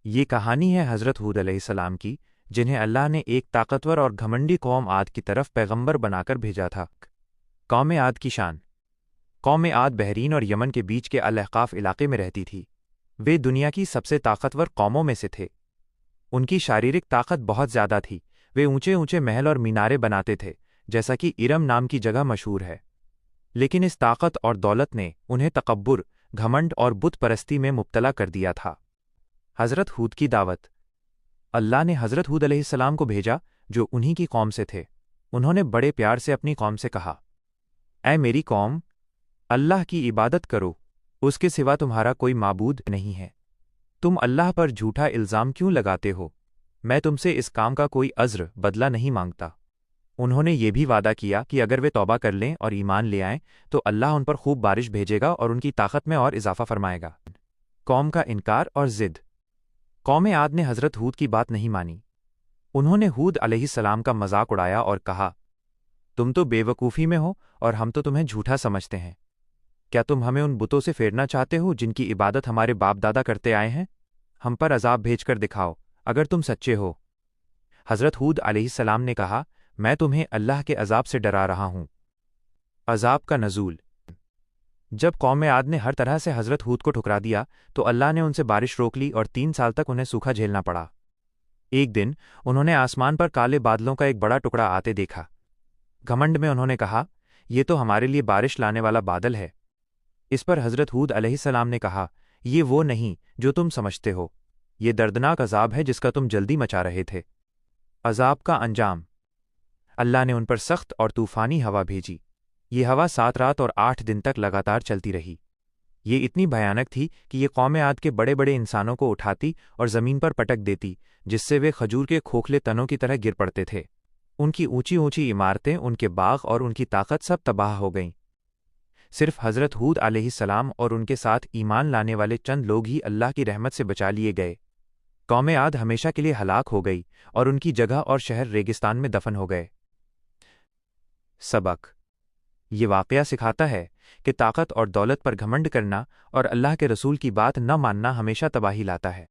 یہ کہانی ہے حضرت ہود علیہ السلام کی، جنہیں اللہ نے ایک طاقتور اور گھمنڈی قوم عاد کی طرف پیغمبر بنا کر بھیجا تھا۔ قوم عاد کی شان۔ قوم عاد بحرین اور یمن کے بیچ کے الاحقاف علاقے میں رہتی تھی۔ وہ دنیا کی سب سے طاقتور قوموں میں سے تھے۔ ان کی شاریرک طاقت بہت زیادہ تھی۔ وہ اونچے اونچے محل اور مینارے بناتے تھے، جیسا کہ ارم نام کی جگہ مشہور ہے۔ لیکن اس طاقت اور دولت نے انہیں تکبر، گھمنڈ اور بت پرستی میں مبتلا کر دیا تھا۔ حضرت ہود کی دعوت۔ اللہ نے حضرت ہود علیہ السلام کو بھیجا، جو انہی کی قوم سے تھے۔ انہوں نے بڑے پیار سے اپنی قوم سے کہا، اے میری قوم، اللہ کی عبادت کرو، اس کے سوا تمہارا کوئی معبود نہیں ہے۔ تم اللہ پر جھوٹا الزام کیوں لگاتے ہو؟ میں تم سے اس کام کا کوئی عذر بدلہ نہیں مانگتا۔ انہوں نے یہ بھی وعدہ کیا کہ اگر وہ توبہ کر لیں اور ایمان لے آئیں تو اللہ ان پر خوب بارش بھیجے گا اور ان کی طاقت میں اور اضافہ فرمائے گا۔ قوم کا انکار اور ضد۔ قوم عاد نے حضرت ہود کی بات نہیں مانی۔ انہوں نے ہود علیہ السلام کا مذاق اڑایا اور کہا، تم تو بے وقوفی میں ہو اور ہم تو تمہیں جھوٹا سمجھتے ہیں۔ کیا تم ہمیں ان بتوں سے پھیرنا چاہتے ہو جن کی عبادت ہمارے باپ دادا کرتے آئے ہیں؟ ہم پر عذاب بھیج کر دکھاؤ اگر تم سچے ہو۔ حضرت ہود علیہ السلام نے کہا، میں تمہیں اللہ کے عذاب سے ڈرا رہا ہوں۔ عذاب کا نزول۔ جب قوم عاد نے ہر طرح سے حضرت ہود کو ٹھکرا دیا تو اللہ نے ان سے بارش روک لی اور 3 سال تک انہیں سوکھا جھیلنا پڑا۔ ایک دن انہوں نے آسمان پر کالے بادلوں کا ایک بڑا ٹکڑا آتے دیکھا۔ گھمنڈ میں انہوں نے کہا، یہ تو ہمارے لیے بارش لانے والا بادل ہے۔ اس پر حضرت ہود علیہ السلام نے کہا، یہ وہ نہیں جو تم سمجھتے ہو، یہ دردناک عذاب ہے جس کا تم جلدی مچا رہے تھے۔ عذاب کا انجام۔ اللہ نے ان پر سخت اور طوفانی ہوا بھیجی۔ یہ ہوا 7 رات اور 8 دن تک لگاتار چلتی رہی۔ یہ اتنی بھیانک تھی کہ یہ قوم عاد کے بڑے بڑے انسانوں کو اٹھاتی اور زمین پر پٹک دیتی، جس سے وہ کھجور کے کھوکھلے تنوں کی طرح گر پڑتے تھے۔ ان کی اونچی اونچی عمارتیں، ان کے باغ اور ان کی طاقت سب تباہ ہو گئیں۔ صرف حضرت ہود علیہ السلام اور ان کے ساتھ ایمان لانے والے چند لوگ ہی اللہ کی رحمت سے بچا لیے گئے۔ قوم عاد ہمیشہ کے لیے ہلاک ہو گئی اور ان کی جگہ اور شہر ریگستان میں دفن ہو گئے۔ سبق۔ یہ واقعہ سکھاتا ہے کہ طاقت اور دولت پر گھمنڈ کرنا اور اللہ کے رسول کی بات نہ ماننا ہمیشہ تباہی لاتا ہے۔